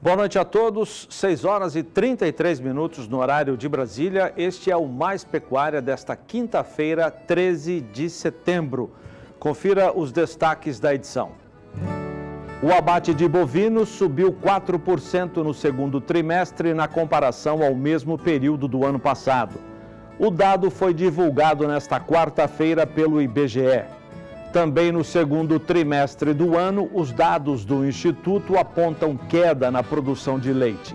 Boa noite a todos, 6 horas e 33 minutos no horário de Brasília. Este é o Mais Pecuária desta quinta-feira, 13 de setembro. Confira os destaques da edição. O abate de bovinos subiu 4% no segundo trimestre na comparação ao mesmo período do ano passado. O dado foi divulgado nesta quarta-feira pelo IBGE. Também no segundo trimestre do ano, os dados do Instituto apontam queda na produção de leite.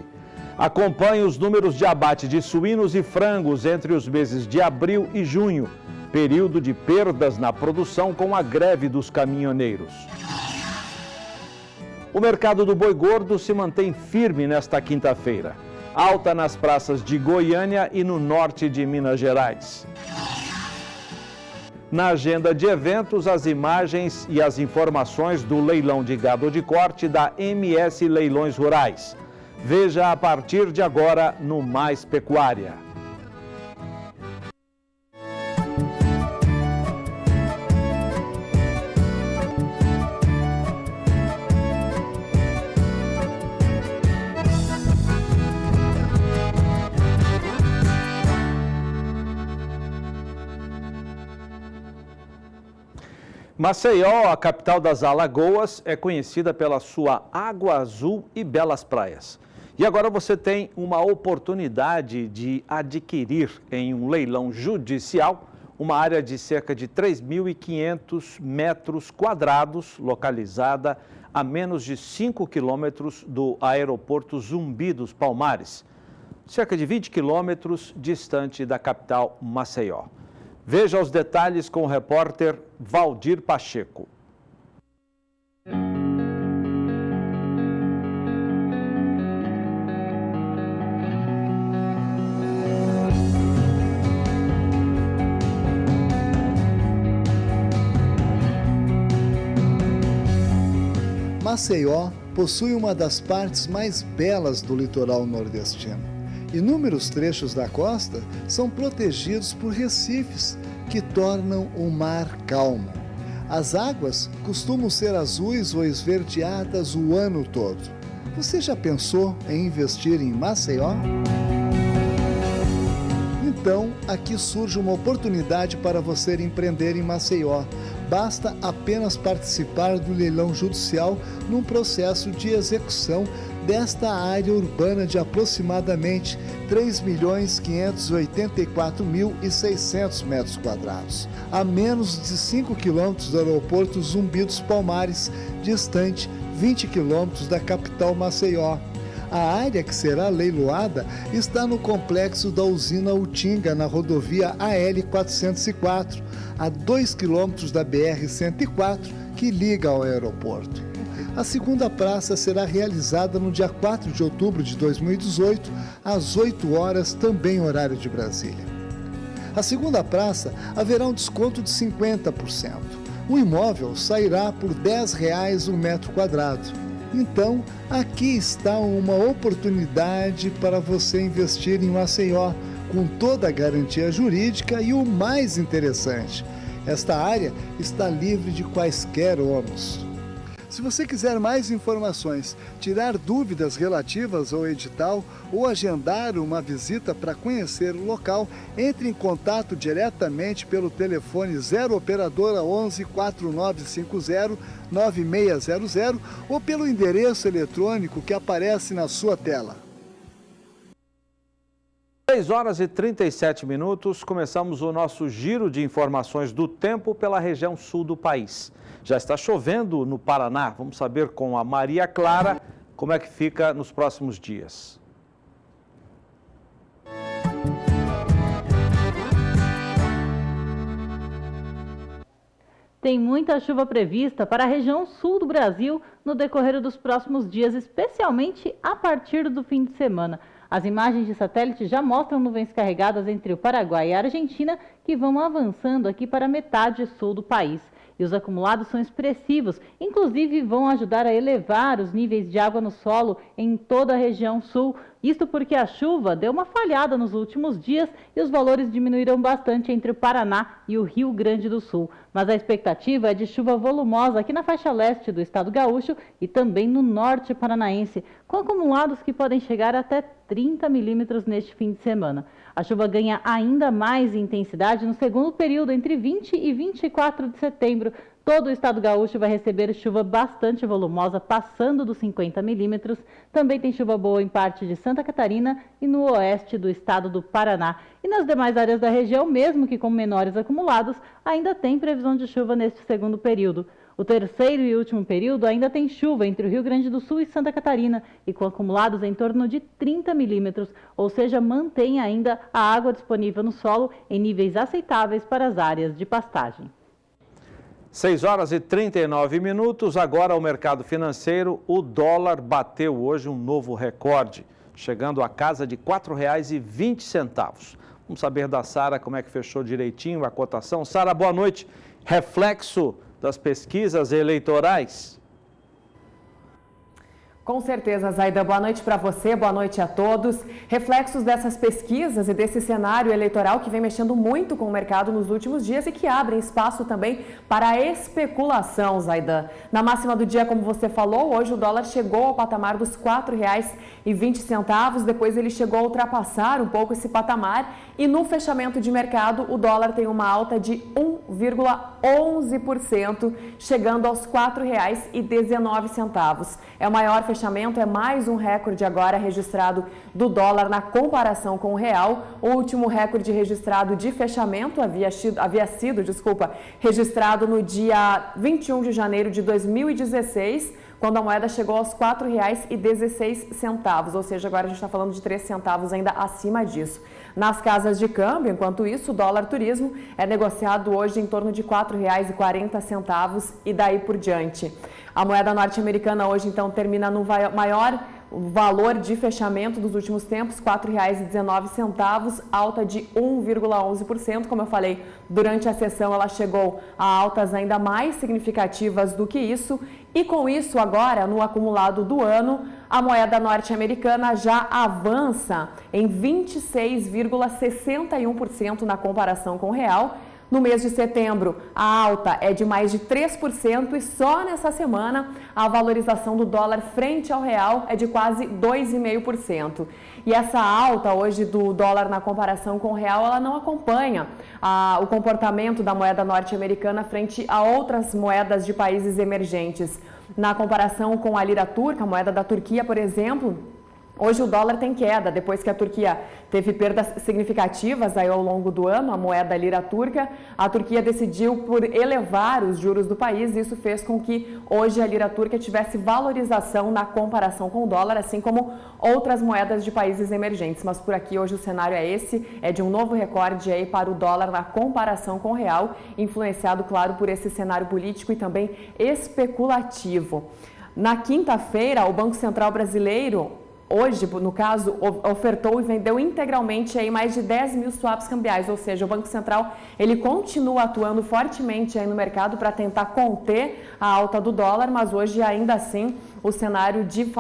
Acompanhe os números de abate de suínos e frangos entre os meses de abril e junho, período de perdas na produção com a greve dos caminhoneiros. O mercado do boi gordo se mantém firme nesta quinta-feira. Alta nas praças de Goiânia e no norte de Minas Gerais. Na agenda de eventos, as imagens e as informações do leilão de gado de corte da MS Leilões Rurais. Veja a partir de agora no Mais Pecuária. Maceió, a capital das Alagoas, é conhecida pela sua água azul e belas praias. E agora você tem uma oportunidade de adquirir em um leilão judicial uma área de cerca de 3.500 metros quadrados, localizada a menos de 5 quilômetros do aeroporto Zumbi dos Palmares, cerca de 20 quilômetros distante da capital Maceió. Veja os detalhes com o repórter Valdir Pacheco. Maceió possui uma das partes mais belas do litoral nordestino. Inúmeros trechos da costa são protegidos por recifes que tornam o mar calmo. As águas costumam ser azuis ou esverdeadas o ano todo. Você já pensou em investir em Maceió? Então, aqui surge uma oportunidade para você empreender em Maceió. Basta apenas participar do leilão judicial num processo de execução desta área urbana de aproximadamente 3.584.600 metros quadrados, a menos de 5 quilômetros do aeroporto Zumbi dos Palmares, distante 20 quilômetros da capital Maceió. A área que será leiloada está no complexo da usina Utinga, na rodovia AL-404, a 2 quilômetros da BR-104, que liga ao aeroporto. A segunda praça será realizada no dia 4 de outubro de 2018, às 8 horas, também horário de Brasília. A segunda praça haverá um desconto de 50%. O imóvel sairá por R$ 10 o metro quadrado. Então, aqui está uma oportunidade para você investir em Maceió, com toda a garantia jurídica e o mais interessante, esta área está livre de quaisquer ônus. Se você quiser mais informações, tirar dúvidas relativas ao edital ou agendar uma visita para conhecer o local, entre em contato diretamente pelo telefone 0 operadora 11 4950 9600 ou pelo endereço eletrônico que aparece na sua tela. 6 horas e 37 minutos, começamos o nosso giro de informações do tempo pela região sul do país. Já está chovendo no Paraná, vamos saber com a Maria Clara como é que fica nos próximos dias. Tem muita chuva prevista para a região sul do Brasil no decorrer dos próximos dias, especialmente a partir do fim de semana. As imagens de satélite já mostram nuvens carregadas entre o Paraguai e a Argentina que vão avançando aqui para a metade sul do país. E os acumulados são expressivos, inclusive vão ajudar a elevar os níveis de água no solo em toda a região sul, Isto porque a chuva deu uma falhada nos últimos dias e os valores diminuíram bastante entre o Paraná e o Rio Grande do Sul. Mas a expectativa é de chuva volumosa aqui na faixa leste do estado gaúcho e também no norte paranaense, com acumulados que podem chegar até 30 milímetros neste fim de semana. A chuva ganha ainda mais intensidade no segundo período, entre 20 e 24 de setembro. Todo o estado gaúcho vai receber chuva bastante volumosa, passando dos 50 milímetros. Também tem chuva boa em parte de Santa Catarina e no oeste do estado do Paraná. E nas demais áreas da região, mesmo que com menores acumulados, ainda tem previsão de chuva neste segundo período. O terceiro e último período ainda tem chuva entre o Rio Grande do Sul e Santa Catarina e com acumulados em torno de 30 milímetros, ou seja, mantém ainda a água disponível no solo em níveis aceitáveis para as áreas de pastagem. 6 horas e 39 minutos, agora o mercado financeiro, o dólar bateu hoje um novo recorde, chegando à casa de R$ 4,20. Vamos saber da Sara como é que fechou direitinho a cotação. Sara, boa noite. Reflexo das pesquisas eleitorais? Com certeza, Zaida. Boa noite para você, boa noite a todos. Reflexos dessas pesquisas e desse cenário eleitoral que vem mexendo muito com o mercado nos últimos dias e que abrem espaço também para a especulação, Zaida. Na máxima do dia, como você falou, hoje o dólar chegou ao patamar dos R$ 4,20, depois ele chegou a ultrapassar um pouco esse patamar e no fechamento de mercado o dólar tem uma alta de 1,11%, chegando aos R$ 4,19. É o maior fechamento, é mais um recorde agora registrado do dólar na comparação com o real. O último recorde registrado de fechamento havia sido registrado no dia 21 de janeiro de 2016, quando a moeda chegou aos R$ 4,16, ou seja, agora a gente está falando de 3 centavos ainda acima disso. Nas casas de câmbio, enquanto isso, o dólar turismo é negociado hoje em torno de R$ 4,40 e daí por diante. A moeda norte-americana hoje, então, termina no maior valor de fechamento dos últimos tempos, R$ 4,19, alta de 1,11%. Como eu falei, durante a sessão ela chegou a altas ainda mais significativas do que isso. E com isso, agora, no acumulado do ano, a moeda norte-americana já avança em 26,61% na comparação com o real. No mês de setembro, a alta é de mais de 3% e só nessa semana a valorização do dólar frente ao real é de quase 2,5%. E essa alta hoje do dólar na comparação com o real, ela não acompanha o comportamento da moeda norte-americana frente a outras moedas de países emergentes. Na comparação com a lira turca, a moeda da Turquia, por exemplo, hoje o dólar tem queda, depois que a Turquia teve perdas significativas aí ao longo do ano, a moeda lira turca, a Turquia decidiu por elevar os juros do país e isso fez com que hoje a lira turca tivesse valorização na comparação com o dólar, assim como outras moedas de países emergentes. Mas por aqui hoje o cenário é esse, é de um novo recorde aí para o dólar na comparação com o real, influenciado, claro, por esse cenário político e também especulativo. Na quinta-feira, o Banco Central Brasileiro hoje, no caso, ofertou e vendeu integralmente aí mais de 10 mil swaps cambiais, ou seja, o Banco Central ele continua atuando fortemente aí no mercado para tentar conter a alta do dólar, mas hoje ainda assim o cenário de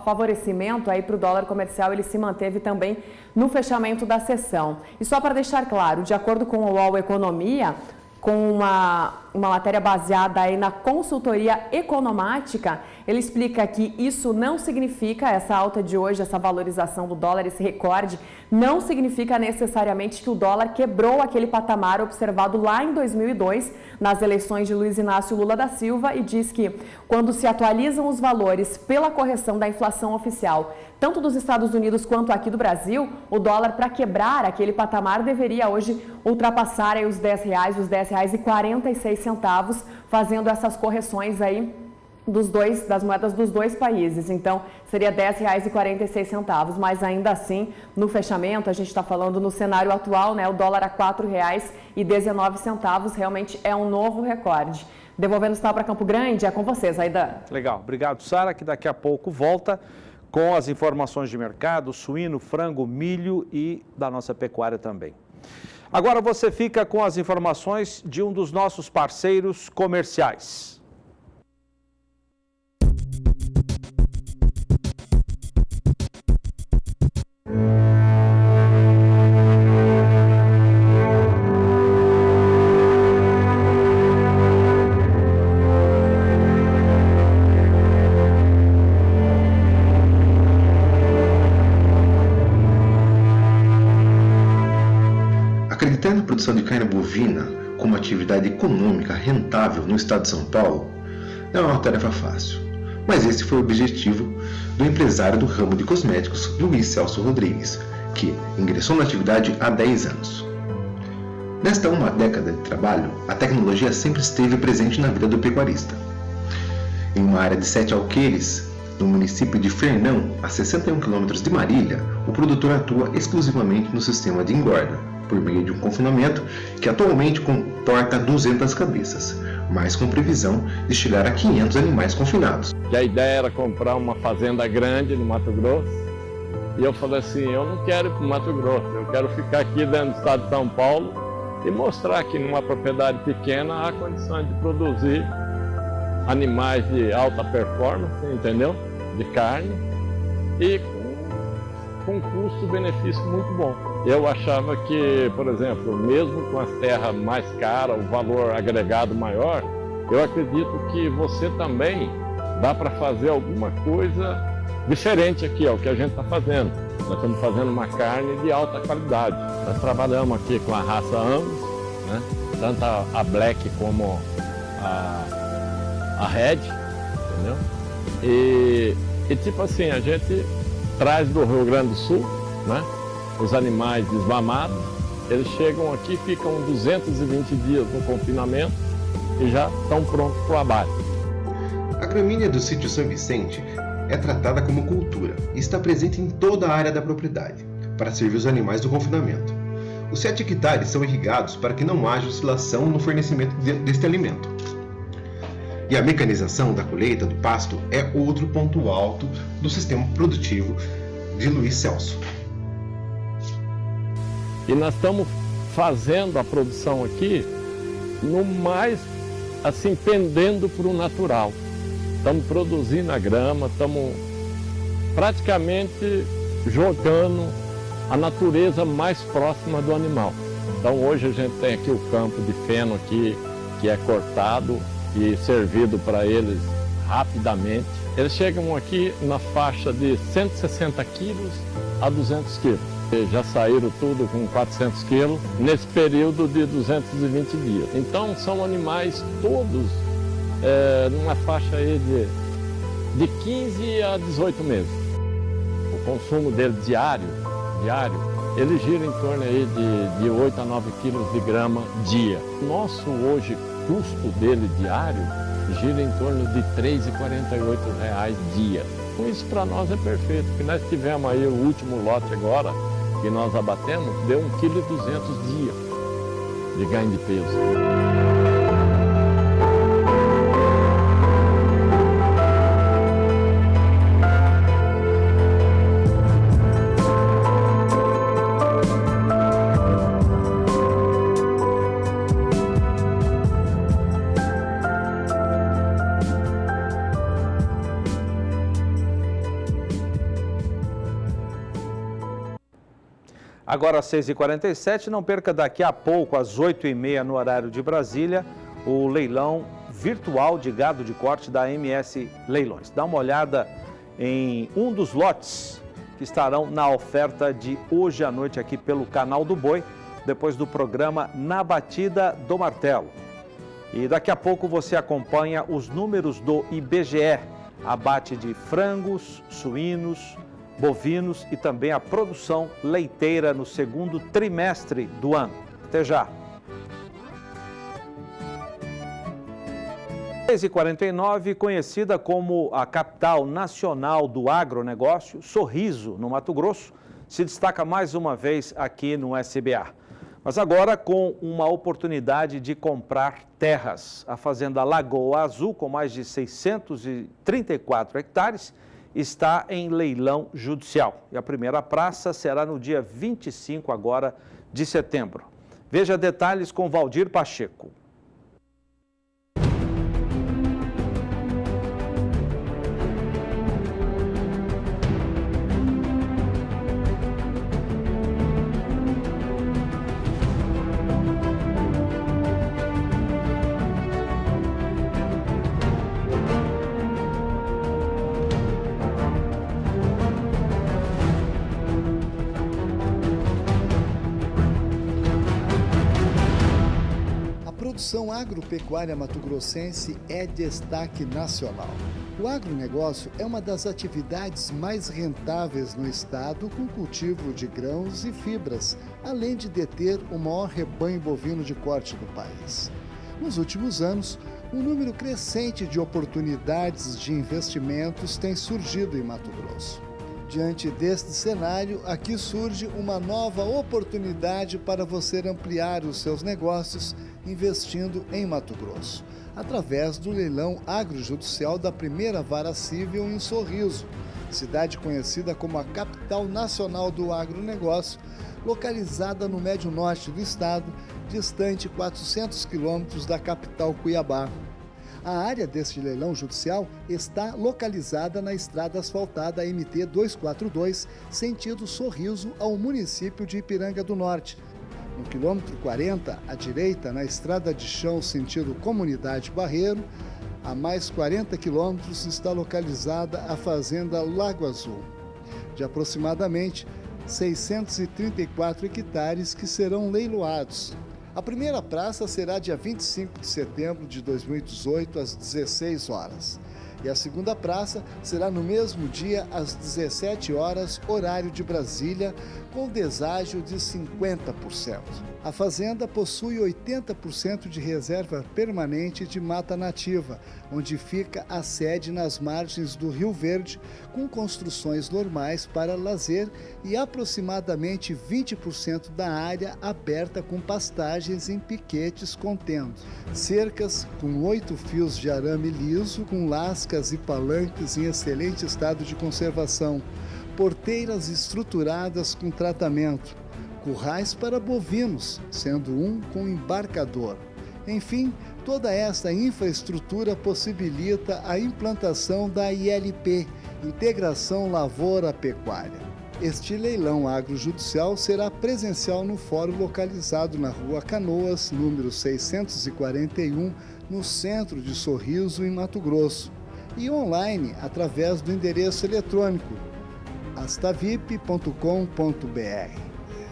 favorecimento aí para o dólar comercial ele se manteve também no fechamento da sessão. E só para deixar claro, de acordo com o UOL Economia, com uma matéria baseada aí na consultoria economática, ele explica que isso não significa, essa alta de hoje, essa valorização do dólar, esse recorde, não significa necessariamente que o dólar quebrou aquele patamar observado lá em 2002, nas eleições de Luiz Inácio Lula da Silva, e diz que quando se atualizam os valores pela correção da inflação oficial, tanto dos Estados Unidos quanto aqui do Brasil, o dólar, para quebrar aquele patamar, deveria hoje ultrapassar aí os R$10, os R$10,46, fazendo essas correções aí das moedas dos dois países. Então, seria R$10,46, mas ainda assim, no fechamento, a gente está falando no cenário atual, né, o dólar a R$4,19, realmente é um novo recorde. Devolvendo o sinal para Campo Grande, é com vocês, Aidan. Legal, obrigado, Sara, que daqui a pouco volta com as informações de mercado, suíno, frango, milho e da nossa pecuária também. Agora você fica com as informações de um dos nossos parceiros comerciais. produção de carne bovina como atividade econômica rentável no estado de São Paulo não é uma tarefa fácil, mas esse foi o objetivo do empresário do ramo de cosméticos, Luiz Celso Rodrigues, que ingressou na atividade há 10 anos. Nesta uma década de trabalho, a tecnologia sempre esteve presente na vida do pecuarista. Em uma área de 7 alqueires, no município de Fernão, a 61 km de Marília, o produtor atua exclusivamente no sistema de engorda, por meio de um confinamento que atualmente comporta 200 cabeças, mas com previsão de chegar a 500 animais confinados. E a ideia era comprar uma fazenda grande no Mato Grosso, e eu falei assim, eu não quero ir para o Mato Grosso, eu quero ficar aqui dentro do estado de São Paulo e mostrar que numa propriedade pequena há condições de produzir animais de alta performance, entendeu? De carne, e com um custo-benefício muito bom. Eu achava que, por exemplo, mesmo com as terras mais caras, o valor agregado maior, eu acredito que você também dá para fazer alguma coisa diferente aqui, é o que a gente está fazendo. Nós estamos fazendo uma carne de alta qualidade. Nós trabalhamos aqui com a raça Angus, né? Tanto a Black como a Red, entendeu? E tipo assim, a gente traz do Rio Grande do Sul, né, os animais desmamados, eles chegam aqui, ficam 220 dias no confinamento e já estão prontos para o abate. A gramínea do sítio São Vicente é tratada como cultura e está presente em toda a área da propriedade, para servir os animais do confinamento. Os 7 hectares são irrigados para que não haja oscilação no fornecimento deste alimento. E a mecanização da colheita do pasto é outro ponto alto do sistema produtivo de Luiz Celso. E nós estamos fazendo a produção aqui no mais, assim, pendendo para o natural. Estamos produzindo a grama, estamos praticamente jogando a natureza mais próxima do animal. Então hoje a gente tem aqui o campo de feno aqui, que é cortado e servido para eles rapidamente. Eles chegam aqui na faixa de 160 quilos a 200 quilos. Já saíram tudo com 400 quilos nesse período de 220 dias. Então são animais todos numa faixa aí de 15 a 18 meses. O consumo dele diário, ele gira em torno aí de 8 a 9 quilos de grama dia. Nosso hoje custo dele diário gira em torno de R$ 3,48 dia. Com isso para nós é perfeito, porque nós tivemos aí o último lote agora, que nós abatemos, deu 1,2 kg dia de ganho de peso. Agora às 6h47, não perca daqui a pouco, às 8h30 no horário de Brasília, o leilão virtual de gado de corte da MS Leilões. Dá uma olhada em um dos lotes que estarão na oferta de hoje à noite aqui pelo Canal do Boi, depois do programa Na Batida do Martelo. E daqui a pouco você acompanha os números do IBGE, abate de frangos, suínos, bovinos e também a produção leiteira no segundo trimestre do ano. Até já! 6h49, conhecida como a capital nacional do agronegócio, Sorriso, no Mato Grosso, se destaca mais uma vez aqui no SBA. Mas agora com uma oportunidade de comprar terras. A fazenda Lagoa Azul, com mais de 634 hectares, está em leilão judicial. E a primeira praça será no dia 25 agora de setembro. Veja detalhes com Valdir Pacheco. produção agropecuária mato-grossense é destaque nacional. O agronegócio é uma das atividades mais rentáveis no estado, com cultivo de grãos e fibras, além de deter o maior rebanho bovino de corte do país. Nos últimos anos, um número crescente de oportunidades de investimentos tem surgido em Mato Grosso. Diante deste cenário, aqui surge uma nova oportunidade para você ampliar os seus negócios investindo em Mato Grosso, através do leilão agrojudicial da primeira vara civil em Sorriso, cidade conhecida como a capital nacional do agronegócio, localizada no médio norte do estado, distante 400 quilômetros da capital Cuiabá. A área deste leilão judicial está localizada na estrada asfaltada MT 242, sentido Sorriso, ao município de Ipiranga do Norte. No quilômetro 40, à direita, na estrada de chão sentido Comunidade Barreiro, a mais 40 quilômetros está localizada a fazenda Lago Azul, de aproximadamente 634 hectares que serão leiloados. A primeira praça será dia 25 de setembro de 2018, às 16 horas. E a segunda praça será no mesmo dia, às 17 horas, horário de Brasília, com deságio de 50%. A fazenda possui 80% de reserva permanente de mata nativa, onde fica a sede nas margens do Rio Verde, com construções normais para lazer e aproximadamente 20% da área aberta com pastagens em piquetes contendo cercas com 8 fios de arame liso, com lascas e palanques em excelente estado de conservação, porteiras estruturadas com tratamento, currais para bovinos, sendo um com embarcador. Enfim, toda esta infraestrutura possibilita a implantação da ILP, Integração Lavoura-Pecuária. Este leilão agrojudicial será presencial no fórum localizado na Rua Canoas, número 641, no centro de Sorriso, em Mato Grosso, e online através do endereço eletrônico astavip.com.br.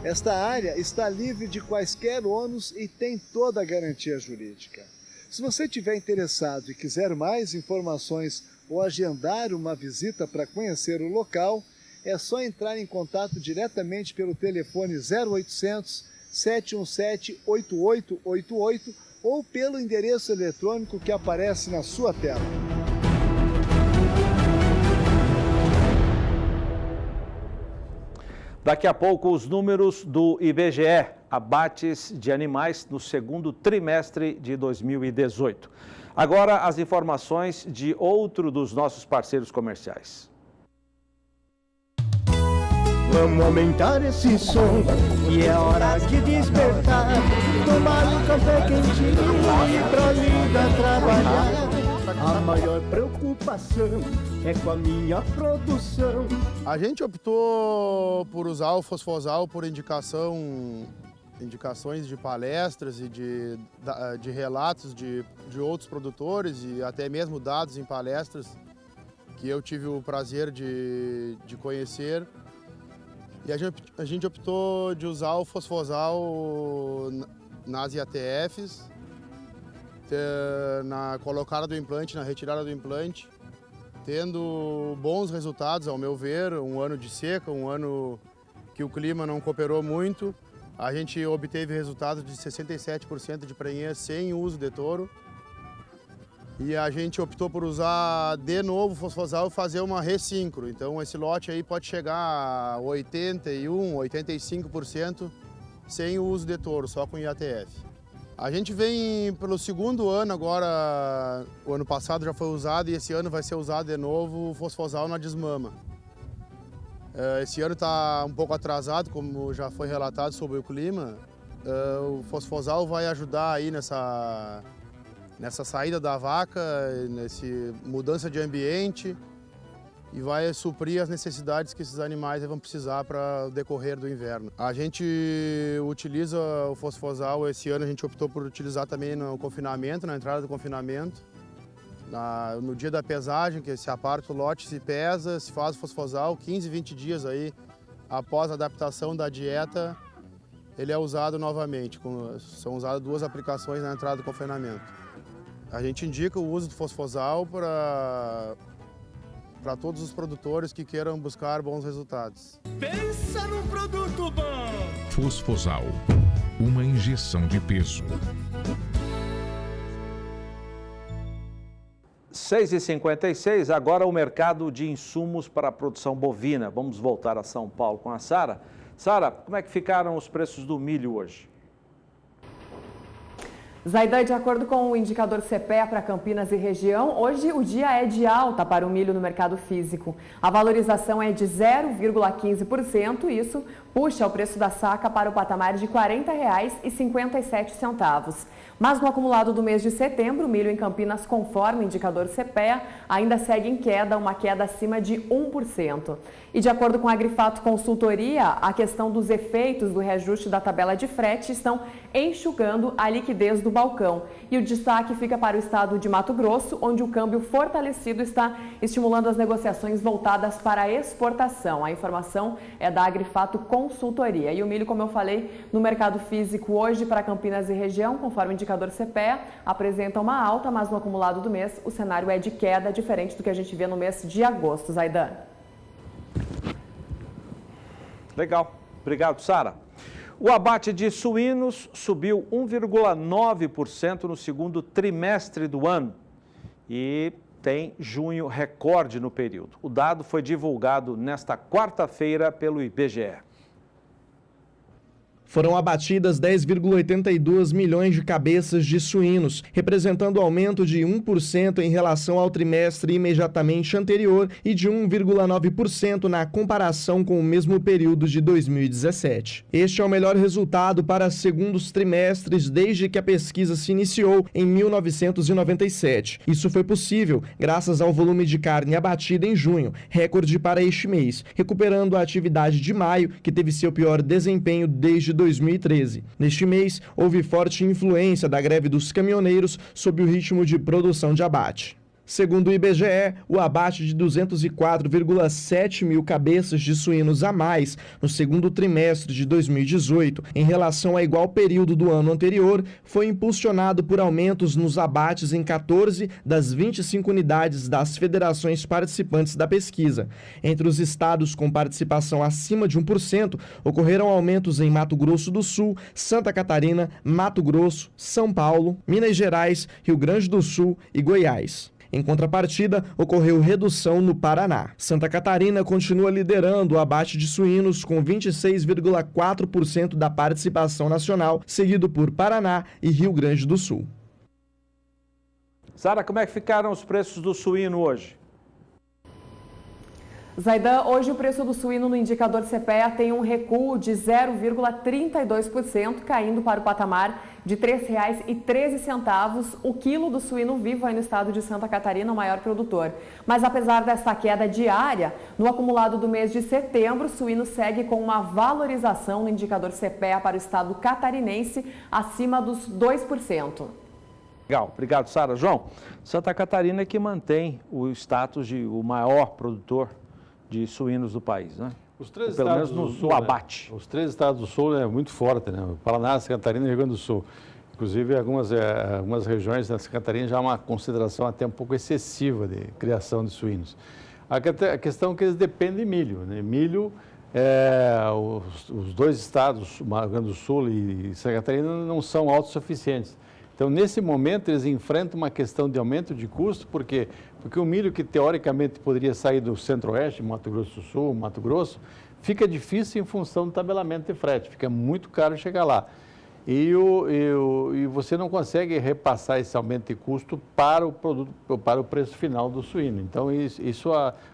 Esta área está livre de quaisquer ônus e tem toda a garantia jurídica. Se você estiver interessado e quiser mais informações ou agendar uma visita para conhecer o local, é só entrar em contato diretamente pelo telefone 0800 717 8888 ou pelo endereço eletrônico que aparece na sua tela. Daqui a pouco, os números do IBGE, abates de animais no segundo trimestre de 2018. Agora, as informações de outro dos nossos parceiros comerciais. Vamos aumentar esse som, que é hora de despertar. Tomar um café quentinho e pra vida trabalhar. A maior preocupação é com a minha produção. A gente optou por usar o fosfosal por indicações de palestras e de relatos de outros produtores e até mesmo dados em palestras que eu tive o prazer de conhecer. E a gente optou de usar o fosfosal nas IATFs, na colocada do implante, na retirada do implante, tendo bons resultados, ao meu ver. Um ano de seca, um ano que o clima não cooperou muito. A gente obteve resultados de 67% de prenhez sem uso de touro. E a gente optou por usar de novo o fosfosal e fazer uma ressincro. Então esse lote aí pode chegar a 81%, 85% sem o uso de touro, só com IATF. A gente vem pelo segundo ano agora, o ano passado já foi usado e esse ano vai ser usado de novo o fosfosal na desmama. Esse ano está um pouco atrasado, como já foi relatado sobre o clima. O fosfosal vai ajudar aí nessa saída da vaca, nessa mudança de ambiente e vai suprir as necessidades que esses animais vão precisar para o decorrer do inverno. A gente utiliza o fosfosal, esse ano a gente optou por utilizar também no confinamento, na entrada do confinamento. No dia da pesagem, que se aparta o lote, se pesa, se faz o fosfosal, 15, 20 dias aí após a adaptação da dieta, ele é usado novamente. São usadas 2 aplicações na entrada do confinamento. A gente indica o uso do fosfosal para todos os produtores que queiram buscar bons resultados. Pensa num produto bom! Fosfosal, uma injeção de peso. 6h56, agora o mercado de insumos para a produção bovina. Vamos voltar a São Paulo com a Sara. Sara, como é que ficaram os preços do milho hoje? Zaidan, de acordo com o indicador CPEA para Campinas e região, hoje o dia é de alta para o milho no mercado físico. A valorização é de 0,15% e isso puxa o preço da saca para o patamar de R$ 40,57. Mas no acumulado do mês de setembro, o milho em Campinas, conforme o indicador CPEA, ainda segue em queda, uma queda acima de 1%. E de acordo com a Agrifato Consultoria, a questão dos efeitos do reajuste da tabela de frete estão enxugando a liquidez do balcão. E o destaque fica para o estado de Mato Grosso, onde o câmbio fortalecido está estimulando as negociações voltadas para a exportação. A informação é da Agrifato Consultoria. E o milho, como eu falei, no mercado físico hoje para Campinas e região, conforme o indicador CPEA, apresenta uma alta, mas no acumulado do mês o cenário é de queda, diferente do que a gente vê no mês de agosto. Zaidan. Legal. Obrigado, Sara. O abate de suínos subiu 1,9% no segundo trimestre do ano e tem junho recorde no período. O dado foi divulgado nesta quarta-feira pelo IBGE. Foram abatidas 10,82 milhões de cabeças de suínos, representando aumento de 1% em relação ao trimestre imediatamente anterior e de 1,9% na comparação com o mesmo período de 2017. Este é o melhor resultado para segundos trimestres desde que a pesquisa se iniciou em 1997. Isso foi possível graças ao volume de carne abatida em junho, recorde para este mês, recuperando a atividade de maio, que teve seu pior desempenho desde 2013. Neste mês, houve forte influência da greve dos caminhoneiros sob o ritmo de produção de abate. Segundo o IBGE, o abate de 204,7 mil cabeças de suínos a mais no segundo trimestre de 2018, em relação ao igual período do ano anterior, foi impulsionado por aumentos nos abates em 14 das 25 unidades das federações participantes da pesquisa. Entre os estados com participação acima de 1%, ocorreram aumentos em Mato Grosso do Sul, Santa Catarina, Mato Grosso, São Paulo, Minas Gerais, Rio Grande do Sul e Goiás. Em contrapartida, ocorreu redução no Paraná. Santa Catarina continua liderando o abate de suínos com 26,4% da participação nacional, seguido por Paraná e Rio Grande do Sul. Sara, como é que ficaram os preços do suíno hoje? Zaidan, hoje o preço do suíno no indicador CPEA tem um recuo de 0,32%, caindo para o patamar de R$ 3,13 o quilo do suíno vivo aí no estado de Santa Catarina, o maior produtor. Mas apesar dessa queda diária, no acumulado do mês de setembro, o suíno segue com uma valorização no indicador CPEA para o estado catarinense acima dos 2%. Legal, obrigado, Sara. João, Santa Catarina é que mantém o status de o maior produtor de suínos do país, né? Os três pelo estados menos do sul, abate. Né? Os 3 estados do sul é muito forte, né? Paraná, Santa Catarina e Rio Grande do Sul. Inclusive, algumas regiões da Santa Catarina já há uma consideração até um pouco excessiva de criação de suínos. A questão é que eles dependem de milho, né? Milho, os 2 estados, Rio Grande do Sul e Santa Catarina, não são autossuficientes. Então, nesse momento, eles enfrentam uma questão de aumento de custo, por quê? Porque o milho que, teoricamente, poderia sair do centro-oeste, Mato Grosso do Sul, Mato Grosso, fica difícil em função do tabelamento de frete, fica muito caro chegar lá. E você não consegue repassar esse aumento de custo para o produto, para o preço final do suíno. Então, isso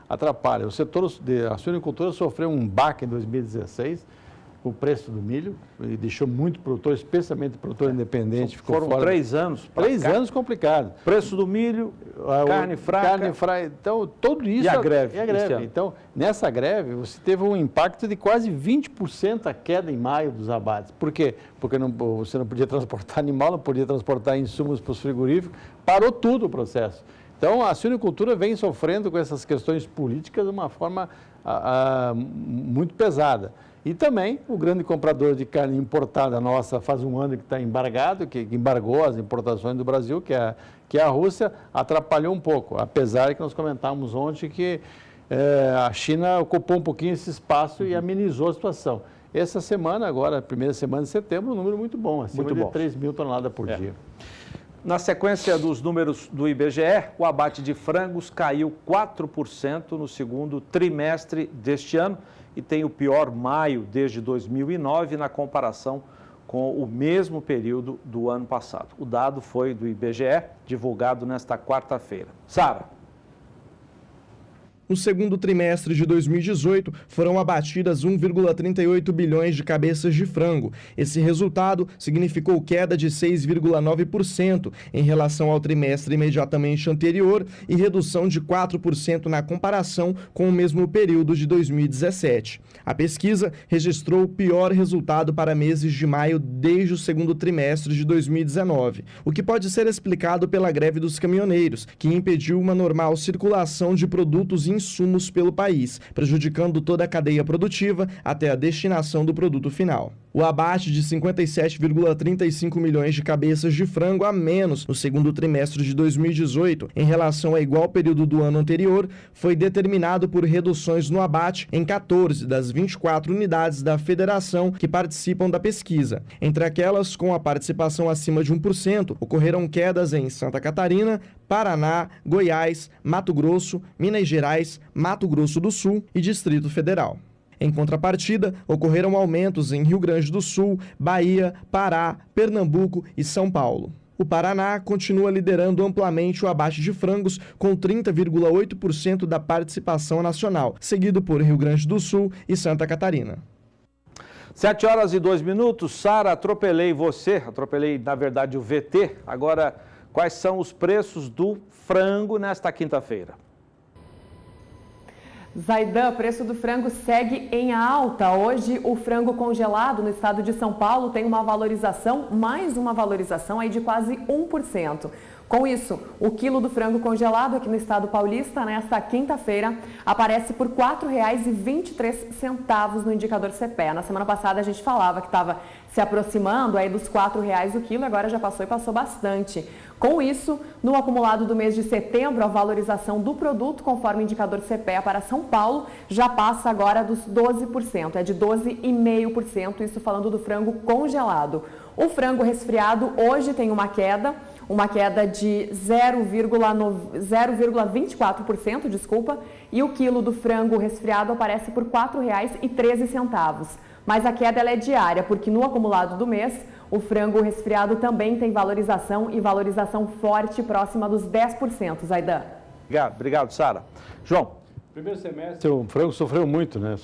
atrapalha. O setor da suinocultura sofreu um baque em 2016, o preço do milho, e deixou muito produtor, especialmente produtor independente. Foram 3 anos. 3 anos complicados. Preço do milho, carne fraca. Então, tudo isso... E a greve. Então, nessa greve, você teve um impacto de quase 20% a queda em maio dos abates. Por quê? Porque você não podia transportar animal, não podia transportar insumos para os frigoríficos, parou tudo o processo. Então, a suinocultura vem sofrendo com essas questões políticas de uma forma muito pesada. E também o grande comprador de carne importada nossa faz um ano que está embargado, que embargou as importações do Brasil, que é a Rússia, atrapalhou um pouco, apesar de que nós comentávamos ontem que a China ocupou um pouquinho esse espaço e amenizou a situação. Essa semana, agora, a primeira semana de setembro, um número muito bom, acima de 3 mil toneladas por dia. Na sequência dos números do IBGE, o abate de frangos caiu 4% no segundo trimestre deste ano e tem o pior maio desde 2009 na comparação com o mesmo período do ano passado. O dado foi do IBGE, divulgado nesta quarta-feira. Sara. No segundo trimestre de 2018, foram abatidas 1,38 bilhões de cabeças de frango. Esse resultado significou queda de 6,9% em relação ao trimestre imediatamente anterior e redução de 4% na comparação com o mesmo período de 2017. A pesquisa registrou o pior resultado para meses de maio desde o segundo trimestre de 2019, o que pode ser explicado pela greve dos caminhoneiros, que impediu uma normal circulação de produtos e insumos pelo país, prejudicando toda a cadeia produtiva até a destinação do produto final. O abate de 57,35 milhões de cabeças de frango a menos no segundo trimestre de 2018, em relação ao igual período do ano anterior, foi determinado por reduções no abate em 14 das 24 unidades da federação que participam da pesquisa. Entre aquelas com a participação acima de 1%, ocorreram quedas em Santa Catarina, Paraná, Goiás, Mato Grosso, Minas Gerais, Mato Grosso do Sul e Distrito Federal. Em contrapartida, ocorreram aumentos em Rio Grande do Sul, Bahia, Pará, Pernambuco e São Paulo. O Paraná continua liderando amplamente o abate de frangos, com 30,8% da participação nacional, seguido por Rio Grande do Sul e Santa Catarina. 7h02. Sara, atropelei você, na verdade, o VT. Agora, quais são os preços do frango nesta quinta-feira? Zaidan, o preço do frango segue em alta. Hoje, o frango congelado no estado de São Paulo tem uma valorização, mais uma valorização aí de quase 1%. Com isso, o quilo do frango congelado aqui no estado paulista, nesta quinta-feira, aparece por R$ 4,23 no indicador CPEA. Na semana passada a gente falava que estava se aproximando aí dos R$ 4,00 o quilo, agora já passou e passou bastante. Com isso, no acumulado do mês de setembro, a valorização do produto, conforme o indicador CPEA para São Paulo, já passa agora dos 12%, é de 12,5%, isso falando do frango congelado. O frango resfriado hoje tem uma queda de 0,24%, e o quilo do frango resfriado aparece por R$ 4,13. Mas a queda ela é diária, porque no acumulado do mês, o frango resfriado também tem valorização e valorização forte, próxima dos 10%, Zaidan. Obrigado, Sara. João. Primeiro semestre, o frango sofreu muito, né?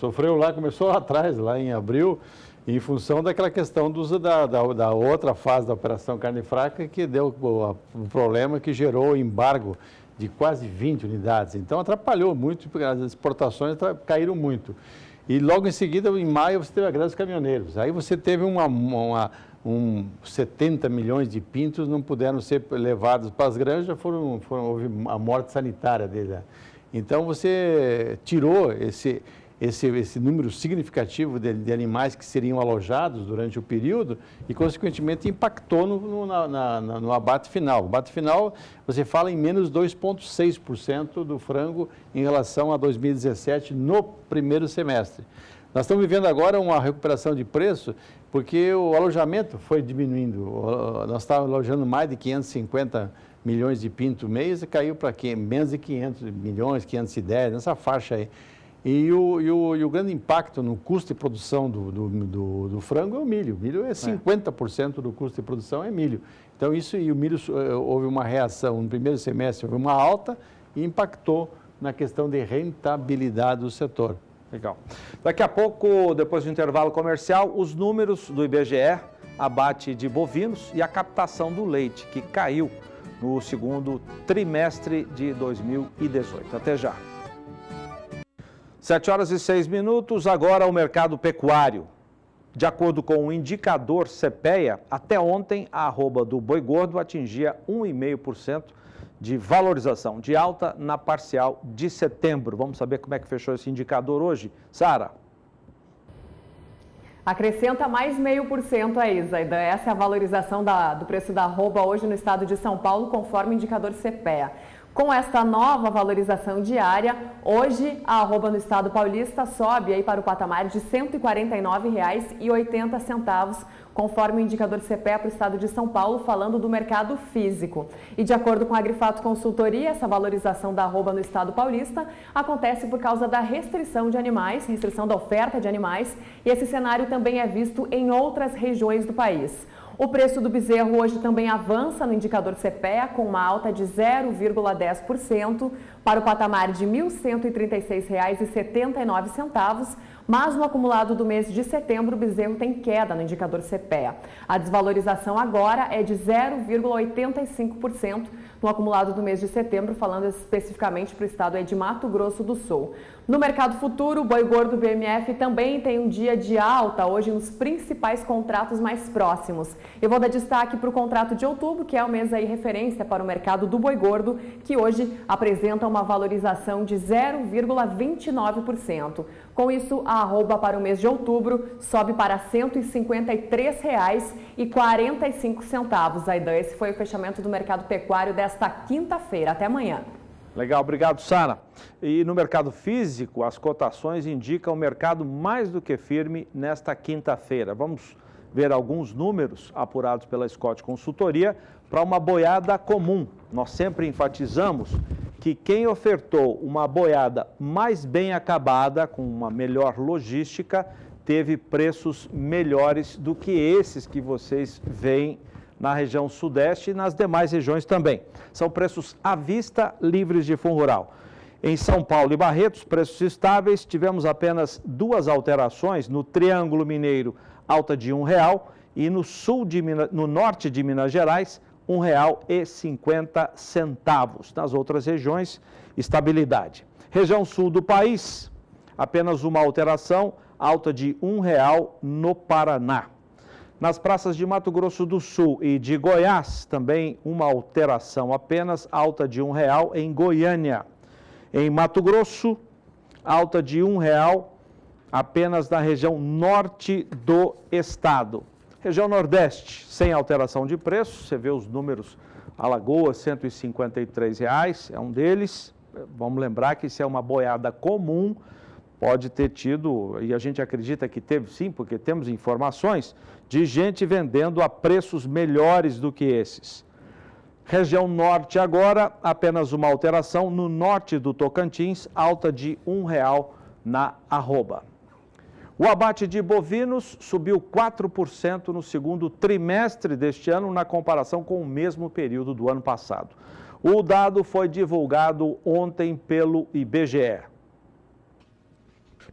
Começou lá atrás, lá em abril, em função daquela questão do uso da outra fase da Operação Carne Fraca, que deu o problema que gerou o embargo de quase 20 unidades. Então, atrapalhou muito, porque as exportações caíram muito. E logo em seguida, em maio, você teve a greve dos caminhoneiros. Aí você teve 70 milhões de pintos não puderam ser levados para as granjas, houve a morte sanitária deles. Então, você tirou esse número significativo de animais que seriam alojados durante o período e, consequentemente, impactou no abate final. O abate final, você fala em menos 2,6% do frango em relação a 2017 no primeiro semestre. Nós estamos vivendo agora uma recuperação de preço porque o alojamento foi diminuindo. Nós estávamos alojando mais de 550 milhões de pintos mês e caiu para menos de 500 milhões, 510, nessa faixa aí. E o grande impacto no custo de produção do frango é o milho. O milho é 50% do custo de produção é milho. Então, o milho houve uma reação no primeiro semestre, houve uma alta e impactou na questão de rentabilidade do setor. Legal. Daqui a pouco, depois do intervalo comercial, os números do IBGE, abate de bovinos e a captação do leite, que caiu no segundo trimestre de 2018. Até já. 7h06, agora o mercado pecuário. De acordo com o indicador CPEA, até ontem a arroba do boi gordo atingia 1,5%, de valorização, de alta na parcial de setembro. Vamos saber como é que fechou esse indicador hoje. Sara. Acrescenta mais 0,5% aí, Zaida. Essa é a valorização do preço da arroba hoje no estado de São Paulo, conforme o indicador CPEA. Com esta nova valorização diária, hoje a arroba no estado paulista sobe aí para o patamar de R$ 149,80, conforme o indicador CPEA para o estado de São Paulo, falando do mercado físico. E de acordo com a Agrifato Consultoria, essa valorização da arroba no estado paulista acontece por causa da restrição de animais, restrição da oferta de animais, e esse cenário também é visto em outras regiões do país. O preço do bezerro hoje também avança no indicador CPEA, com uma alta de 0,10% para o patamar de R$ 1.136,79, mas no acumulado do mês de setembro o bezerro tem queda no indicador CPEA. A desvalorização agora é de 0,85% no acumulado do mês de setembro, falando especificamente para o estado de Mato Grosso do Sul. No mercado futuro, o boi gordo BMF também tem um dia de alta hoje nos principais contratos mais próximos. Eu vou dar destaque para o contrato de outubro, que é o mês aí referência para o mercado do boi gordo, que hoje apresenta uma valorização de 0,29%. Com isso, a arroba para o mês de outubro sobe para R$ 153,45. Aidan, esse foi o fechamento do mercado pecuário desta quinta-feira. Até amanhã. Legal, obrigado, Sara. E no mercado físico, as cotações indicam o mercado mais do que firme nesta quinta-feira. Vamos ver alguns números apurados pela Scott Consultoria para uma boiada comum. Nós sempre enfatizamos que quem ofertou uma boiada mais bem acabada, com uma melhor logística, teve preços melhores do que esses que vocês veem na região sudeste e nas demais regiões também. São preços à vista, livres de fundo rural. Em São Paulo e Barretos, preços estáveis, tivemos apenas 2 alterações, no Triângulo Mineiro, alta de R$ 1,00, e no norte de Minas Gerais, R$ 1,50. Nas outras regiões, estabilidade. Região sul do país, apenas uma alteração, alta de R$ 1,00 no Paraná. Nas praças de Mato Grosso do Sul e de Goiás, também uma alteração, apenas alta de R$ 1,00 em Goiânia. Em Mato Grosso, alta de R$ 1,00 apenas na região norte do estado. Região nordeste, sem alteração de preço, você vê os números, Alagoas, R$ 153,00, é um deles. Vamos lembrar que isso é uma boiada comum, pode ter tido, e a gente acredita que teve sim, porque temos informações de gente vendendo a preços melhores do que esses. Região norte agora, apenas uma alteração, no norte do Tocantins, alta de R$ 1,00 na arroba. O abate de bovinos subiu 4% no segundo trimestre deste ano, na comparação com o mesmo período do ano passado. O dado foi divulgado ontem pelo IBGE.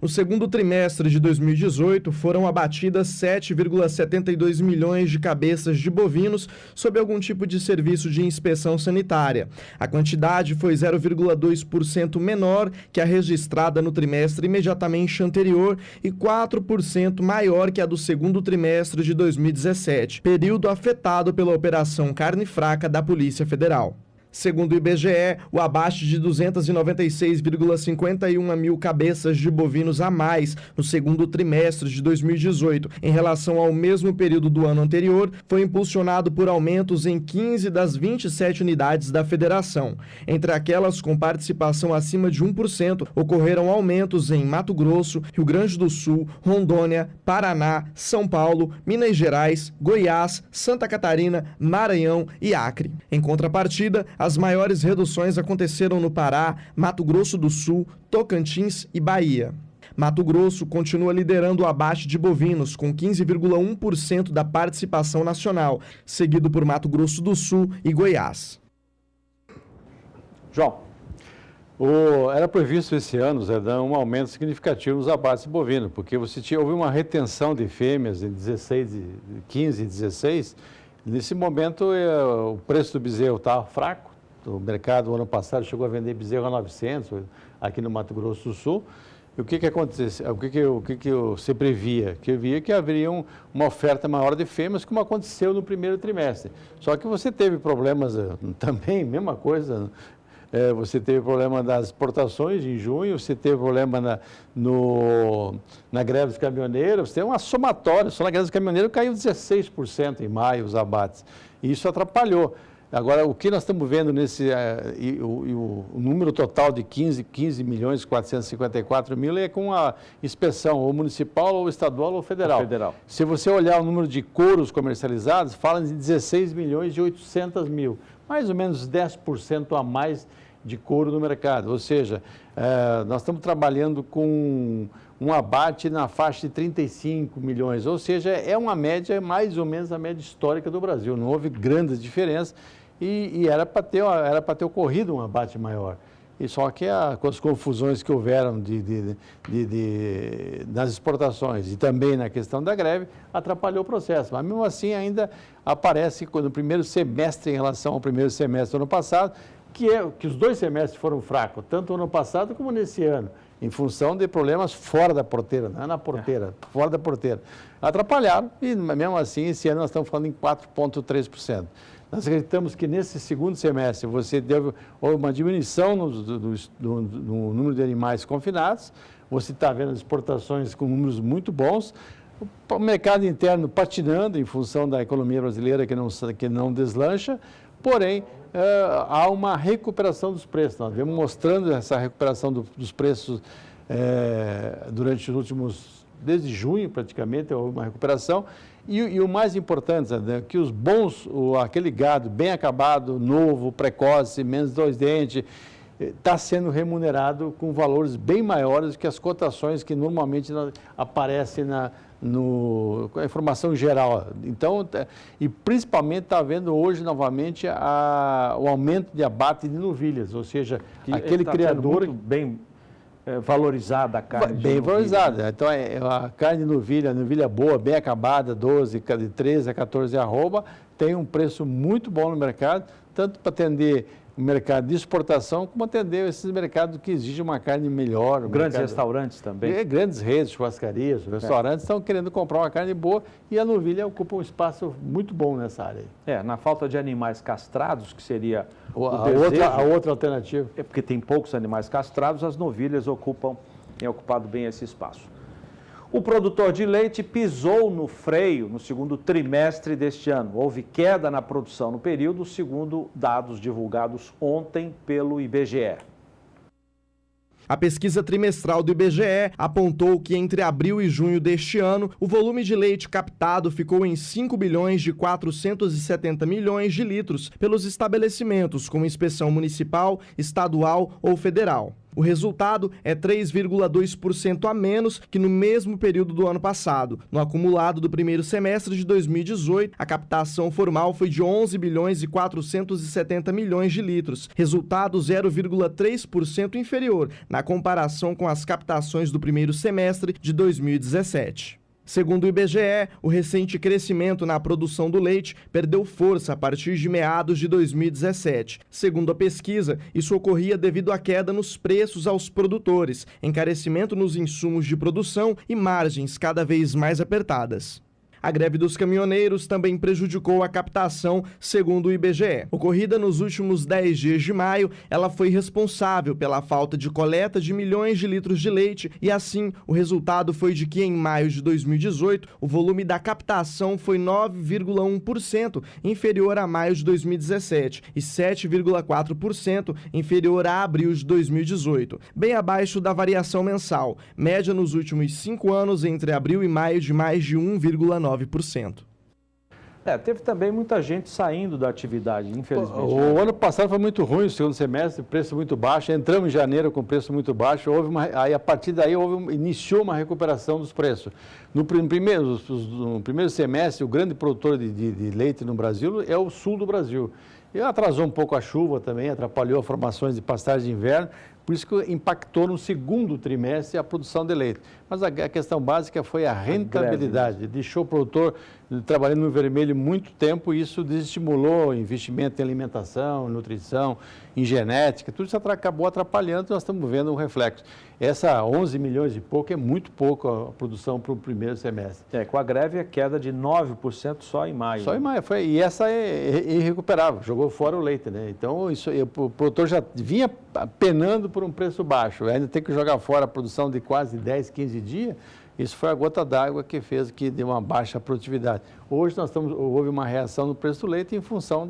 No segundo trimestre de 2018, foram abatidas 7,72 milhões de cabeças de bovinos sob algum tipo de serviço de inspeção sanitária. A quantidade foi 0,2% menor que a registrada no trimestre imediatamente anterior e 4% maior que a do segundo trimestre de 2017, período afetado pela Operação Carne Fraca da Polícia Federal. Segundo o IBGE, o abate de 296,51 mil cabeças de bovinos a mais no segundo trimestre de 2018, em relação ao mesmo período do ano anterior, foi impulsionado por aumentos em 15 das 27 unidades da federação. Entre aquelas com participação acima de 1%, ocorreram aumentos em Mato Grosso, Rio Grande do Sul, Rondônia, Paraná, São Paulo, Minas Gerais, Goiás, Santa Catarina, Maranhão e Acre. Em contrapartida, as maiores reduções aconteceram no Pará, Mato Grosso do Sul, Tocantins e Bahia. Mato Grosso continua liderando o abate de bovinos, com 15,1% da participação nacional, seguido por Mato Grosso do Sul e Goiás. João. Era previsto esse ano, Zé, um aumento significativo nos abates bovinos, porque houve uma retenção de fêmeas em 15 e 16. Nesse momento, o preço do bezerro estava fraco. O mercado, no ano passado, chegou a vender bezerro a 900, aqui no Mato Grosso do Sul. o que aconteceu? O que você previa? Que eu via que haveria uma oferta maior de fêmeas, como aconteceu no primeiro trimestre. Só que você teve problemas também, mesma coisa. Você teve problema das exportações em junho, você teve problema na greve dos caminhoneiros, você teve uma somatória. Só na greve dos caminhoneiros caiu 16% em maio os abates. E isso atrapalhou. Agora, o que nós estamos vendo o número total de 15.454.000 é com a inspeção ou municipal, ou estadual, ou federal. Se você olhar o número de couros comercializados, fala de 16.800.000, mais ou menos 10% a mais de couro no mercado. Ou seja, nós estamos trabalhando com um abate na faixa de 35 milhões, ou seja, é uma média, mais ou menos a média histórica do Brasil. Não houve grandes diferenças e era para ter ocorrido um abate maior. E só que com as confusões que houveram nas exportações e também na questão da greve, atrapalhou o processo. Mas mesmo assim ainda aparece no primeiro semestre, em relação ao primeiro semestre do ano passado, que os dois semestres foram fracos, tanto no ano passado como nesse ano, em função de problemas fora da porteira, não é na porteira, fora da porteira. Atrapalharam e mesmo assim esse ano nós estamos falando em 4,3%. Nós acreditamos que nesse segundo semestre você deu uma diminuição no número de animais confinados, você está vendo as exportações com números muito bons, o mercado interno patinando em função da economia brasileira que não deslancha, porém há uma recuperação dos preços. Nós vemos mostrando essa recuperação dos preços durante os últimos, desde junho praticamente, houve uma recuperação. E o mais importante, né, que os bons, aquele gado bem acabado, novo, precoce, menos 2 dentes, está sendo remunerado com valores bem maiores que as cotações que normalmente aparecem com a informação geral. Então, e principalmente está havendo hoje novamente o aumento de abate de novilhas, ou seja, aquele criador... Muito bem valorizada a carne de bem novilha. Valorizada. Então, a carne de novilha boa, bem acabada, de 13 a 14 arroba, tem um preço muito bom no mercado, tanto para atender o mercado de exportação, como atender esses mercados que exigem uma carne melhor. Grandes restaurantes também. Grandes redes, churrascarias, restaurantes estão querendo comprar uma carne boa e a novilha ocupa um espaço muito bom nessa área. Na falta de animais castrados, que seria a outra alternativa. É porque tem poucos animais castrados, as novilhas têm ocupado bem esse espaço. O produtor de leite pisou no freio no segundo trimestre deste ano. Houve queda na produção no período, segundo dados divulgados ontem pelo IBGE. A pesquisa trimestral do IBGE apontou que entre abril e junho deste ano, o volume de leite captado ficou em 5.470 milhões de litros pelos estabelecimentos com inspeção municipal, estadual ou federal. O resultado é 3,2% a menos que no mesmo período do ano passado. No acumulado do primeiro semestre de 2018, a captação formal foi de 11 bilhões e 470 milhões de litros, resultado 0,3% inferior na comparação com as captações do primeiro semestre de 2017. Segundo o IBGE, o recente crescimento na produção do leite perdeu força a partir de meados de 2017. Segundo a pesquisa, isso ocorria devido à queda nos preços aos produtores, encarecimento nos insumos de produção e margens cada vez mais apertadas. A greve dos caminhoneiros também prejudicou a captação, segundo o IBGE. Ocorrida nos últimos 10 dias de maio, ela foi responsável pela falta de coleta de milhões de litros de leite e, assim, o resultado foi de que, em maio de 2018, o volume da captação foi 9,1% inferior a maio de 2017 e 7,4% inferior a abril de 2018, bem abaixo da variação mensal, média nos últimos 5 anos entre abril e maio de mais de 1,9%. Teve também muita gente saindo da atividade, infelizmente. O ano passado foi muito ruim, o segundo semestre, preço muito baixo. Entramos em janeiro com preço muito baixo. Aí, a partir daí, iniciou uma recuperação dos preços. No primeiro semestre, o grande produtor de leite no Brasil é o sul do Brasil. E atrasou um pouco a chuva também, atrapalhou as formações de pastagem de inverno. Por isso que impactou no segundo trimestre a produção de leite. Mas a questão básica foi a rentabilidade. Deixou o produtor trabalhando no vermelho muito tempo e isso desestimulou o investimento em alimentação, nutrição, em genética. Tudo isso acabou atrapalhando e nós estamos vendo um reflexo. Essa 11 milhões e pouco é muito pouco a produção para o primeiro semestre. Com a greve, a queda de 9% só em maio. Só em maio. E essa é irrecuperável, jogou fora o leite, né? Então, o produtor já vinha penando por um preço baixo, ainda tem que jogar fora a produção de quase 10, 15 dias. Isso foi a gota d'água que fez que deu uma baixa produtividade. Hoje houve uma reação no preço do leite em função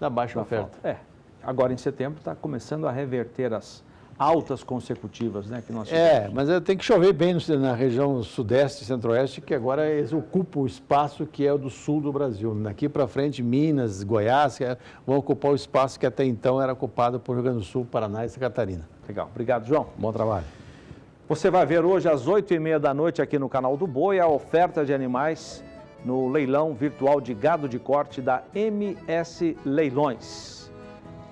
da baixa oferta. Agora em setembro está começando a reverter as altas consecutivas, né, que nós tivemos. Mas tem que chover bem na região sudeste e centro-oeste, que agora eles ocupam o espaço que é o do sul do Brasil. Daqui para frente, Minas, Goiás, vão ocupar o espaço que até então era ocupado por Rio Grande do Sul, Paraná e Santa Catarina. Legal. Obrigado, João. Bom trabalho. Você vai ver hoje às 8h30 da noite aqui no canal do Boi a oferta de animais no leilão virtual de gado de corte da MS Leilões.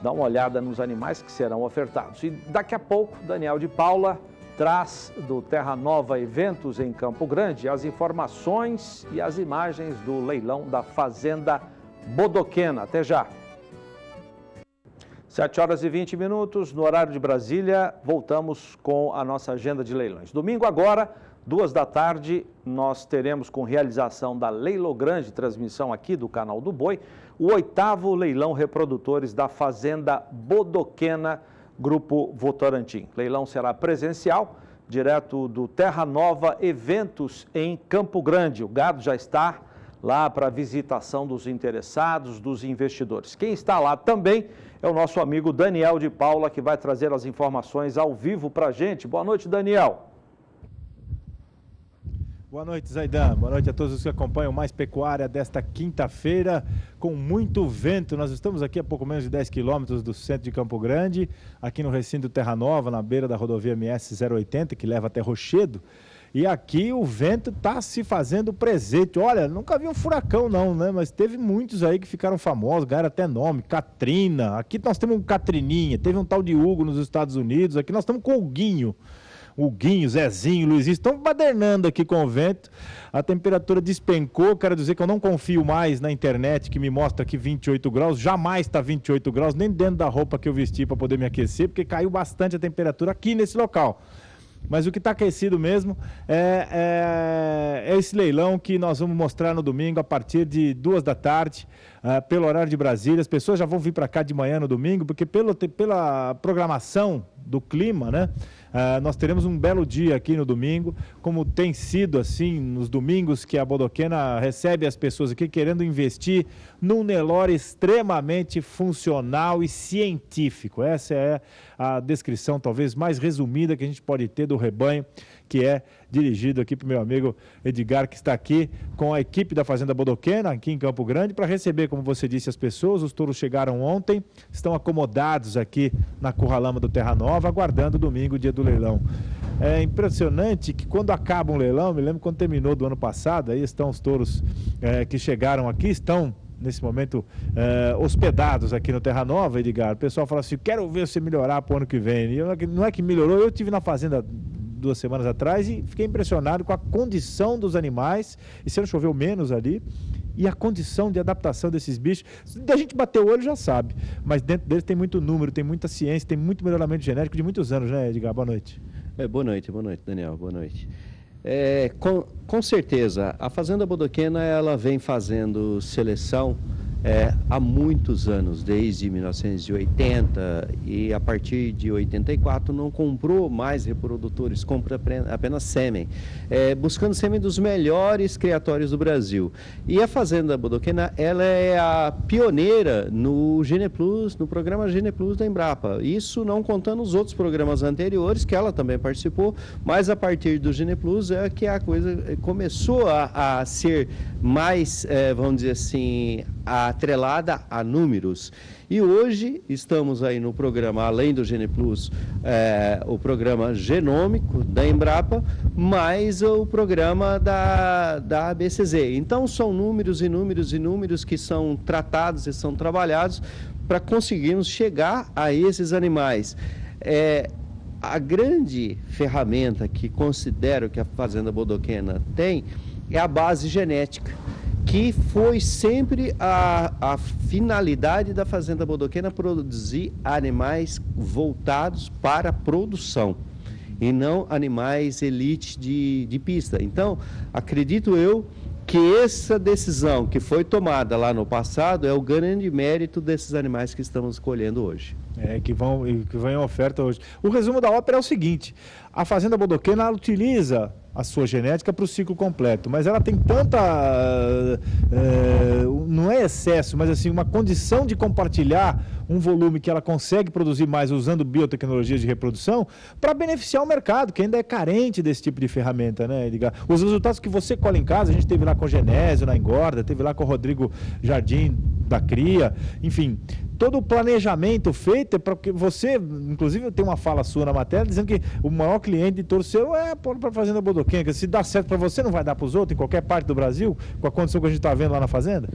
Dá uma olhada nos animais que serão ofertados. E daqui a pouco, Daniel de Paula traz do Terra Nova Eventos em Campo Grande as informações e as imagens do leilão da Fazenda Bodoquena. Até já. 7h20, no horário de Brasília, voltamos com a nossa agenda de leilões. Domingo agora, 14h, nós teremos com realização da Leilogrande, transmissão aqui do canal do Boi, o 8º leilão reprodutores da Fazenda Bodoquena, Grupo Votorantim. Leilão será presencial, direto do Terra Nova Eventos em Campo Grande. O gado já está lá para visitação dos interessados, dos investidores. Quem está lá também é o nosso amigo Daniel de Paula, que vai trazer as informações ao vivo para a gente. Boa noite, Daniel. Boa noite, Zaidan. Boa noite a todos os que acompanham Mais Pecuária desta quinta-feira, com muito vento. Nós estamos aqui a pouco menos de 10 quilômetros do centro de Campo Grande, aqui no recinto Terra Nova, na beira da rodovia MS 080, que leva até Rochedo. E aqui o vento está se fazendo presente. Olha, nunca vi um furacão não, né? Mas teve muitos aí que ficaram famosos, ganharam até nome, Katrina. Aqui nós temos um Katrininha, teve um tal de Hugo nos Estados Unidos. Aqui nós estamos com o Guinho. O Guinho, Zezinho, Luizinho, estão badernando aqui com o vento. A temperatura despencou, quero dizer que eu não confio mais na internet que me mostra aqui 28 graus. Jamais está 28 graus, nem dentro da roupa que eu vesti para poder me aquecer, porque caiu bastante a temperatura aqui nesse local. Mas o que está aquecido mesmo é esse leilão que nós vamos mostrar no domingo a partir de 2 da tarde, pelo horário de Brasília. As pessoas já vão vir para cá de manhã no domingo, porque pela programação do clima, né? Nós teremos um belo dia aqui no domingo, como tem sido assim nos domingos que a Bodoquena recebe as pessoas aqui querendo investir num Nelore extremamente funcional e científico. Essa é a descrição talvez mais resumida que a gente pode ter do rebanho, que é dirigido aqui para o meu amigo Edgar, que está aqui com a equipe da Fazenda Bodoquena, aqui em Campo Grande, para receber, como você disse, as pessoas. Os touros chegaram ontem, estão acomodados aqui na Curralama do Terra Nova, aguardando domingo, dia do leilão. É impressionante que quando acaba um leilão, me lembro quando terminou do ano passado, aí estão os touros que chegaram aqui, estão nesse momento hospedados aqui no Terra Nova, Edgar. O pessoal fala assim, quero ver você melhorar para o ano que vem. E não é que melhorou, eu estive na fazenda 2 semanas atrás e fiquei impressionado com a condição dos animais. Esse ano choveu menos ali. E a condição de adaptação desses bichos, da gente bater o olho já sabe, mas dentro deles tem muito número, tem muita ciência, tem muito melhoramento genético de muitos anos, né, Edgar? Boa noite. Boa noite, Daniel, boa noite. Com certeza, a Fazenda Bodoquena, ela vem fazendo seleção há muitos anos, desde 1980, e a partir de 84 não comprou mais reprodutores, compra apenas sêmen, buscando sêmen dos melhores criatórios do Brasil. E a Fazenda Bodoquena, ela é a pioneira no GenePlus, no programa GenePlus da Embrapa. Isso não contando os outros programas anteriores, que ela também participou, mas a partir do GenePlus é que a coisa começou a ser mais, vamos dizer assim, atrelada a números. E hoje estamos aí no programa, além do GenePlus, o programa genômico da Embrapa, mais o programa da ABCZ. Então são números e números e números que são tratados e são trabalhados para conseguirmos chegar a esses animais. A grande ferramenta que considero que a Fazenda Bodoquena tem é a base genética, que foi sempre a finalidade da Fazenda Bodoquena, produzir animais voltados para a produção e não animais elite de pista. Então, acredito eu que essa decisão que foi tomada lá no passado é o grande mérito desses animais que estamos colhendo hoje. Que vão em oferta hoje. O resumo da ópera é o seguinte: a Fazenda Bodoquena utiliza a sua genética para o ciclo completo, mas ela tem tanta, não é excesso, mas assim, uma condição de compartilhar um volume que ela consegue produzir mais usando biotecnologias de reprodução para beneficiar o mercado, que ainda é carente desse tipo de ferramenta, né, Edgar? Os resultados que você colhe em casa, a gente teve lá com o Genésio na engorda, teve lá com o Rodrigo Jardim da cria, enfim, todo o planejamento feito é para que você, inclusive tem uma fala sua na matéria dizendo que o maior cliente de touro seu é para a Fazenda Bodoquena, que se dá certo para você não vai dar para os outros em qualquer parte do Brasil, com a condição que a gente está vendo lá na fazenda?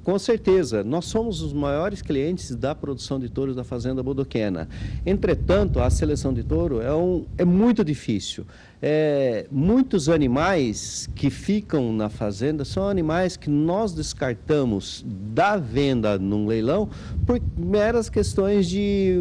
Com certeza, nós somos os maiores clientes da produção de touros da Fazenda Bodoquena. Entretanto, a seleção de touro é muito difícil. Muitos animais que ficam na fazenda são animais que nós descartamos da venda num leilão por meras questões de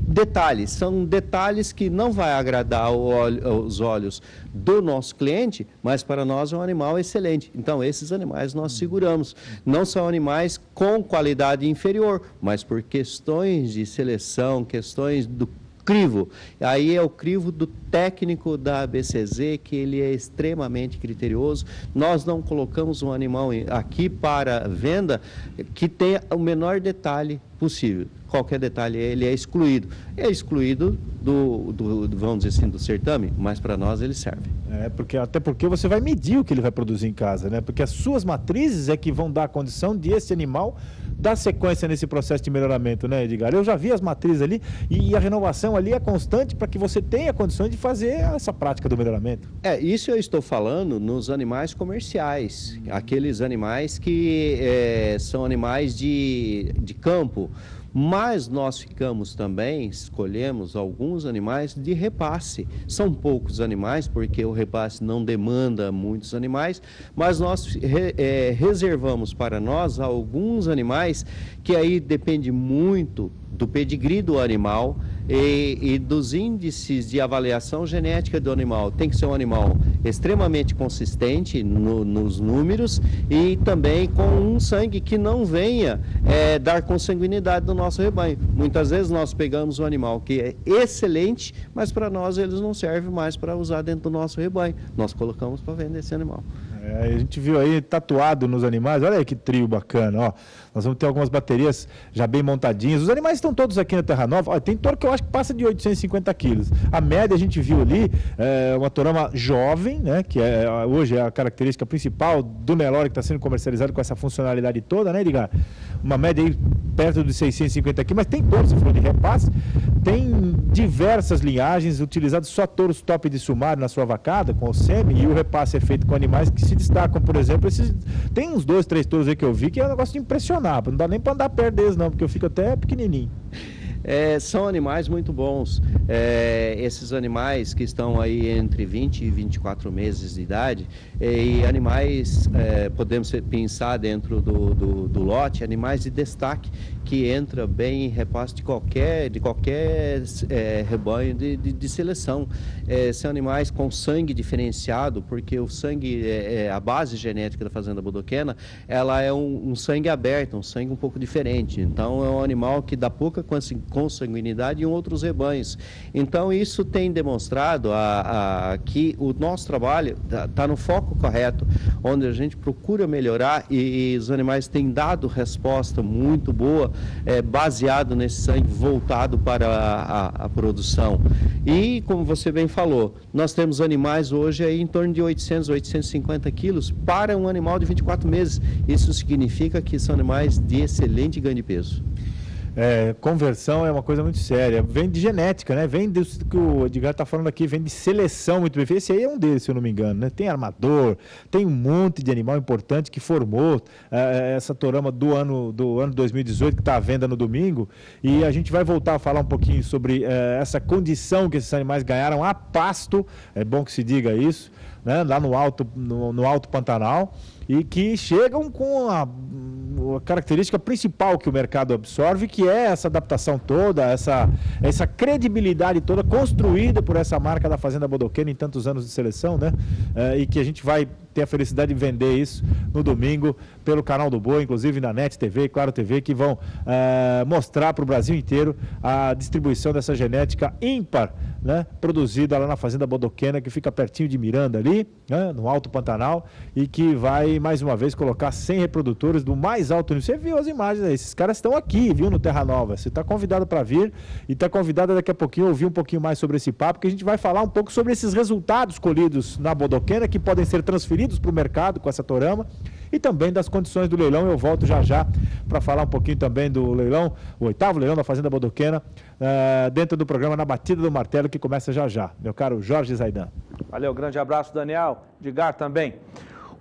detalhes. São detalhes que não vai agradar os olhos do nosso cliente, mas para nós é um animal excelente. Então, esses animais nós seguramos. Não são animais com qualidade inferior, mas por questões de seleção, questões do crivo. Aí é o crivo do técnico da ABCZ, que ele é extremamente criterioso. Nós não colocamos um animal aqui para venda que tenha o menor detalhe possível. Qualquer detalhe ele é excluído. É excluído vamos dizer assim, do certame, mas para nós ele serve. Até porque você vai medir o que ele vai produzir em casa, né? Porque as suas matrizes é que vão dar a condição de esse animal dar sequência nesse processo de melhoramento, né, Edgar? Eu já vi as matrizes ali e a renovação ali é constante para que você tenha condições de fazer essa prática do melhoramento. Isso eu estou falando nos animais comerciais, aqueles animais que são animais de campo. Mas nós escolhemos alguns animais de repasse. São poucos animais, porque o repasse não demanda muitos animais, mas nós reservamos para nós alguns animais que aí depende muito do pedigree do animal e dos índices de avaliação genética do animal. Tem que ser um animal extremamente consistente nos números e também com um sangue que não venha dar consanguinidade no nosso rebanho. Muitas vezes nós pegamos um animal que é excelente, mas para nós eles não servem mais para usar dentro do nosso rebanho. Nós colocamos para vender esse animal. A gente viu aí tatuado nos animais, olha aí que trio bacana, ó. Nós vamos ter algumas baterias já bem montadinhas. Os animais estão todos aqui na Terra Nova. Ó, tem touro que eu acho que passa de 850 quilos. A média a gente viu ali, uma torama jovem, né? Que hoje é a característica principal do Nelore, que está sendo comercializado com essa funcionalidade toda, né, Edgar? Uma média aí perto de 650 quilos, mas tem touro, você falou de repasse, tem diversas linhagens, utilizados só touros top de sumário na sua vacada, com o semi, e o repasse é feito com animais que se destacam, por exemplo, tem uns 2, 3 touros aí que eu vi que é um negócio de impressionar, não dá nem para andar perto deles não, porque eu fico até pequenininho. São animais muito bons. Esses animais que estão aí entre 20 e 24 meses de idade, e animais, podemos pensar dentro do lote, animais de destaque, que entra bem em repasse de qualquer rebanho de seleção. São animais com sangue diferenciado, porque o sangue, a base genética da Fazenda Bodoquena, ela é um sangue aberto, um sangue um pouco diferente. Então é um animal que dá pouca consanguinidade em outros rebanhos. Então isso tem demonstrado que o nosso trabalho está no foco correto, onde a gente procura melhorar e os animais têm dado resposta muito boa, baseado nesse sangue voltado para a produção. E como você bem falou, nós temos animais hoje aí em torno de 800, 850 quilos para um animal de 24 meses. Isso significa que são animais de excelente ganho de peso. conversão é uma coisa muito séria. Vem de genética, né? Vem do que o Edgar está falando aqui, vem de seleção muito bem feita. Esse aí é um deles, se eu não me engano, né? Tem armador, tem um monte de animal importante que formou essa torama do ano 2018, que está à venda no domingo. E a gente vai voltar a falar um pouquinho sobre essa condição que esses animais ganharam a pasto, é bom que se diga isso, né? Lá no Alto Pantanal, e que chegam com a característica principal que o mercado absorve, que é essa adaptação toda, essa credibilidade toda construída por essa marca da Fazenda Bodoquena em tantos anos de seleção, né? E que a gente vai ter a felicidade de vender isso no domingo pelo canal do Boi, inclusive na NET TV e Claro TV, que vão mostrar para o Brasil inteiro a distribuição dessa genética ímpar, né? Produzida lá na Fazenda Bodoquena, que fica pertinho de Miranda ali, né? No Alto Pantanal, e que vai mais uma vez colocar 100 reprodutores do mais alto nível. Você viu as imagens aí, esses caras estão aqui, viu, no Terra Nova. Você está convidado para vir e está convidado daqui a pouquinho a ouvir um pouquinho mais sobre esse papo, que a gente vai falar um pouco sobre esses resultados colhidos na Bodoquena, que podem ser transferidos para o mercado com essa torama, e também das condições do leilão. Eu volto já para falar um pouquinho também do leilão, o 8º leilão da Fazenda Bodoquena, dentro do programa Na Batida do Martelo, que começa já. Meu caro Jorge Zaidan. Valeu, grande abraço, Daniel. Edgar também.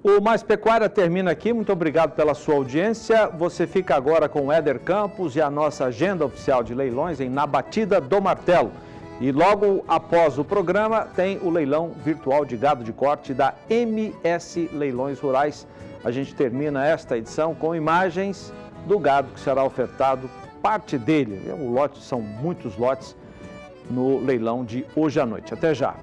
O Mais Pecuária termina aqui. Muito obrigado pela sua audiência. Você fica agora com o Éder Campos e a nossa agenda oficial de leilões em Na Batida do Martelo. E logo após o programa tem o leilão virtual de gado de corte da MS Leilões Rurais. A gente termina esta edição com imagens do gado que será ofertado, parte dele. O lote, são muitos lotes no leilão de hoje à noite. Até já.